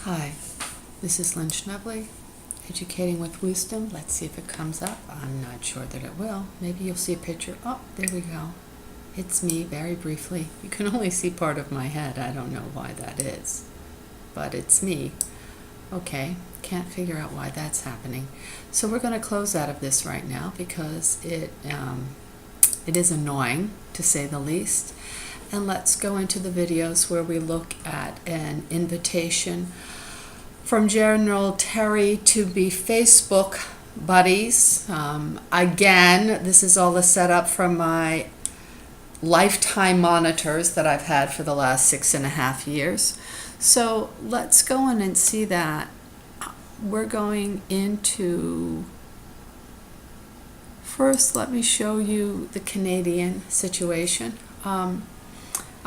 Hi, this is Lynn Schnebly, Educating with Wisdom. Let's see if it comes up. I'm not sure that it will. Maybe you'll see a picture. Oh, there we go. It's me, very briefly. You can only see part of my head. I don't know why that is, but it's me. Okay, can't figure out why that's happening. So we're going to close out of this right now because it is annoying, to say the least. And let's go into the videos where we look at an invitation from General Terrie to be Facebook buddies. Again, this is all the setup from my lifetime monitors that I've had for the last 6.5 years. So let's go in and see that. We're going into, first let me show you the Canadian situation.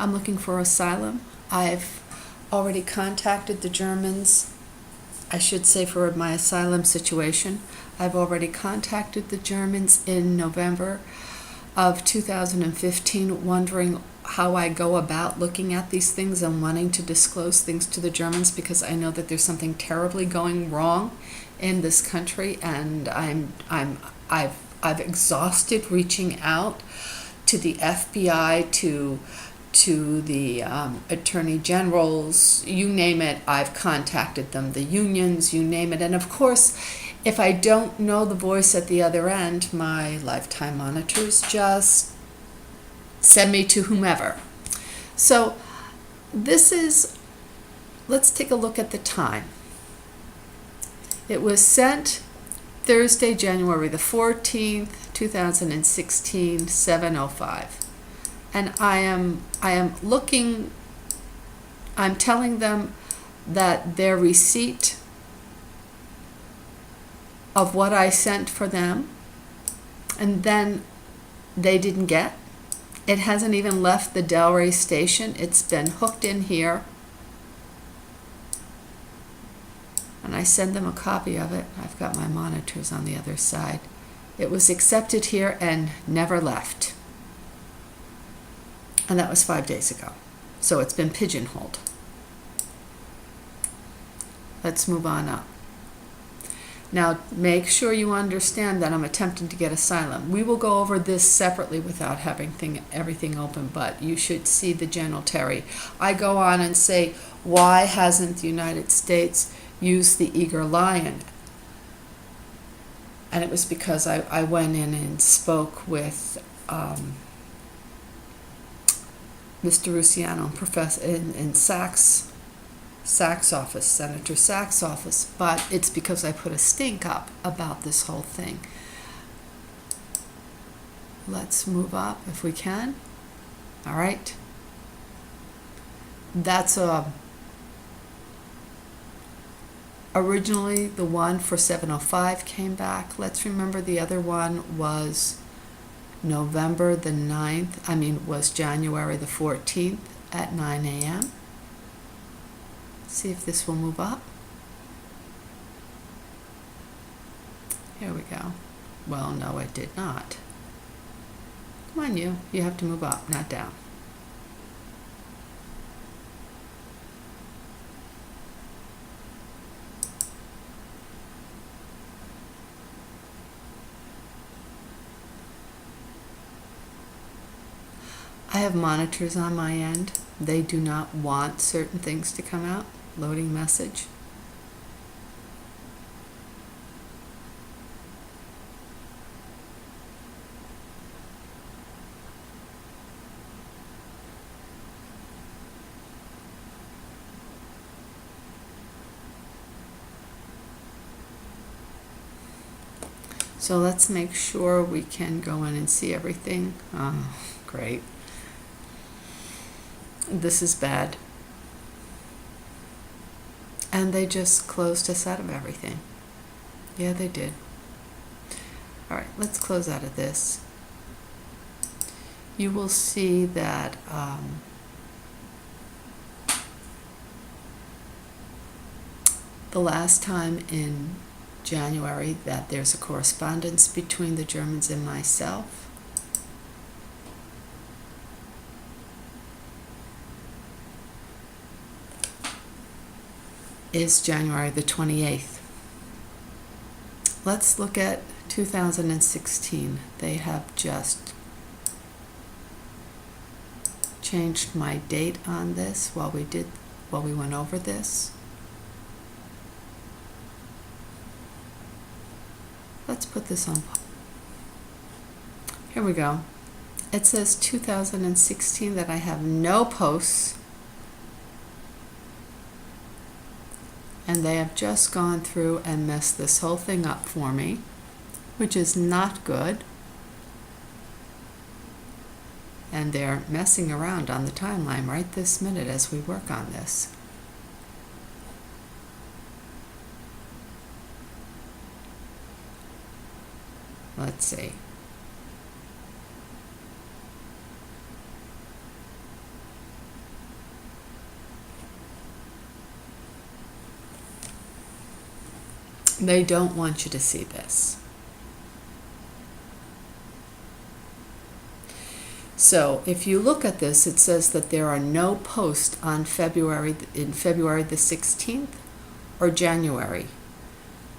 I'm looking for asylum. I've already contacted the Germans, I should say, for my asylum situation. I've already contacted the Germans in November of 2015, wondering how I go about looking at these things and wanting to disclose things to the Germans, because I know that there's something terribly going wrong in this country, and I've exhausted reaching out to the FBI, to the attorney generals, you name it. I've contacted them, the unions, you name it. And of course, if I don't know the voice at the other end, my lifetime monitors just send me to whomever. So this is, let's take a look at the time. It was sent Thursday, January the 14th, 2016, 7:05. And I am looking, I'm telling them that their receipt of what I sent for them, and then they didn't get. It hasn't even left the Delray station. It's been hooked in here. And I send them a copy of it. I've got my monitors on the other side. It was accepted here and never left. And that was 5 days ago. So it's been pigeonholed. Let's move on up. Now, make sure you understand that I'm attempting to get asylum. We will go over this separately without having everything open, but you should see the General Terrie. I go on and say, why hasn't the United States used the Eager Lion? And it was because I went in and spoke with Mr. Rusiano, professor in Sachs office, Senator Sachs' office, but it's because I put a stink up about this whole thing. Let's move up if we can. All right. That's originally the one for 7:05 came back. Let's remember the other one was November the 9th, was January the 14th at 9 a.m. See if this will move up. Here we go. Well, no, it did not. Come on, you have to move up, not down. I have monitors on my end. They do not want certain things to come out. Loading message. So let's make sure we can go in and see everything. Oh, great. This is bad. And they just closed us out of everything. Yeah, they did. All right, let's close out of this. You will see that the last time in January that there's a correspondence between the Germans and myself. is January the 28th. Let's look at 2016. They have just changed my date on this while we went over this. Let's put this on. Here we go. It says 2016 that I have no posts, and they have just gone through and messed this whole thing up for me, which is not good. And they're messing around on the timeline right this minute as we work on this. Let's see. They don't want you to see this. So if you look at this, it says that there are no posts on February the 16th or January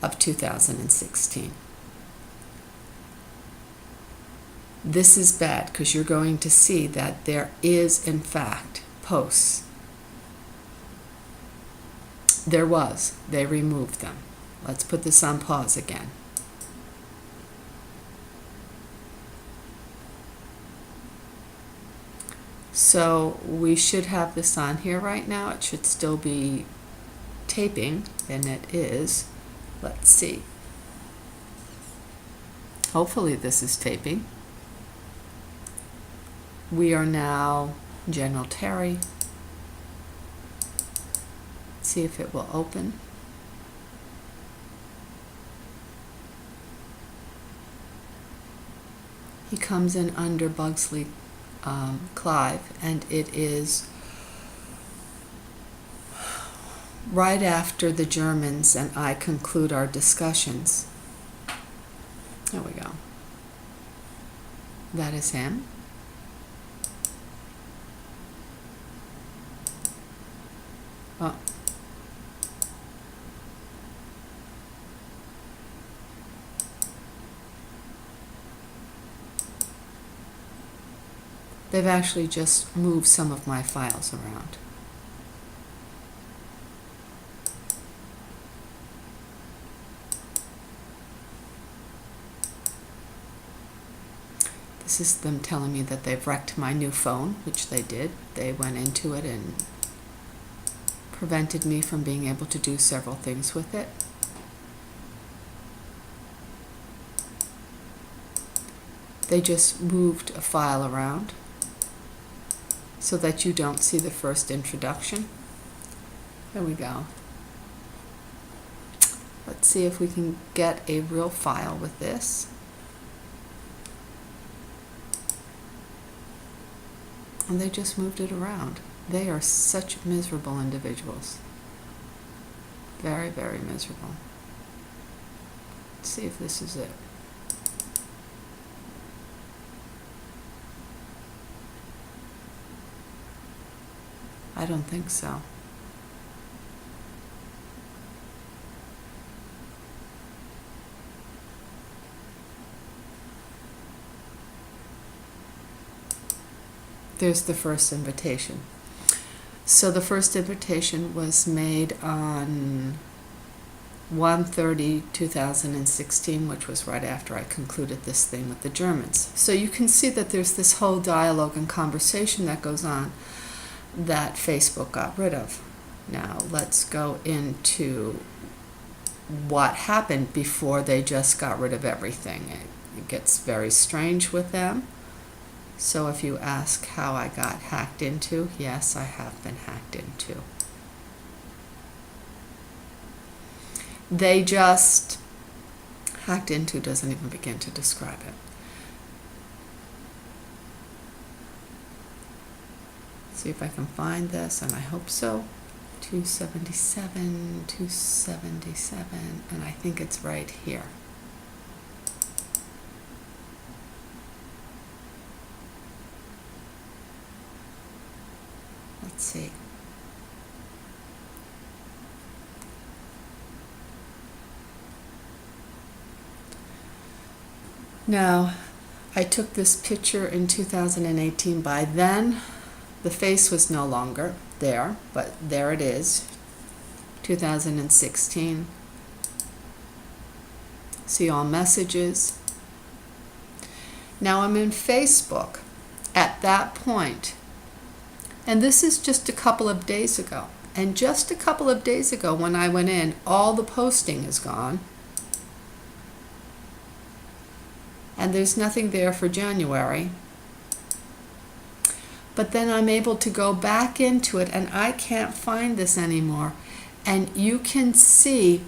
of 2016. This is bad because you're going to see that there is, in fact, posts. There was. They removed them. Let's put this on pause again. So we should have this on here right now. It should still be taping, and it is. Let's see. Hopefully this is taping. We are now General Terrie. See if it will open. He comes in under Bugsley Clive, and it is right after the Germans and I conclude our discussions. There we go. That is him. Oh. They've actually just moved some of my files around. This is them telling me that they've wrecked my new phone, which they did. They went into it and prevented me from being able to do several things with it. They just moved a file around so that you don't see the first introduction. There we go. Let's see if we can get a real file with this. And they just moved it around. They are such miserable individuals. Very, very miserable. Let's see if this is it. I don't think so. There's the first invitation. So the first invitation was made on 1/30/2016, which was right after I concluded this thing with the Germans. So you can see that there's this whole dialogue and conversation that goes on that Facebook got rid of. Now let's go into what happened before they just got rid of everything. It gets very strange with them. So if you ask how I got hacked into, yes, I have been hacked into. They just, hacked into doesn't even begin to describe it. See if I can find this, and I hope so. 277, 277, and I think it's right here. Let's see. Now, I took this picture in 2018. By then, the face was no longer there, but there it is, 2016. See all messages. Now I'm in Facebook at that point, and this is just a couple of days ago. And just a couple of days ago when I went in, all the posting is gone. And there's nothing there for January. But then I'm able to go back into it, and I can't find this anymore. And you can see,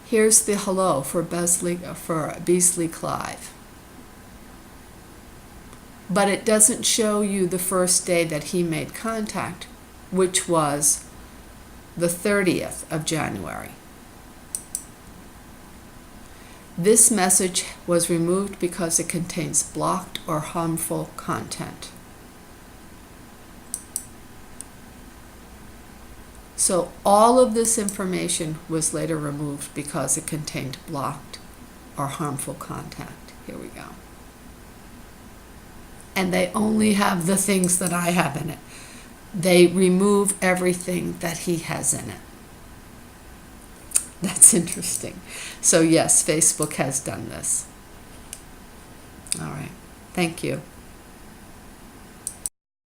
here's the hello for Beasley Clive. But it doesn't show you the first day that he made contact, which was the 30th of January. This message was removed because it contains blocked or harmful content. So all of this information was later removed because it contained blocked or harmful content. Here we go. And they only have the things that I have in it. They remove everything that he has in it. That's interesting. So yes, Facebook has done this. All right. Thank you.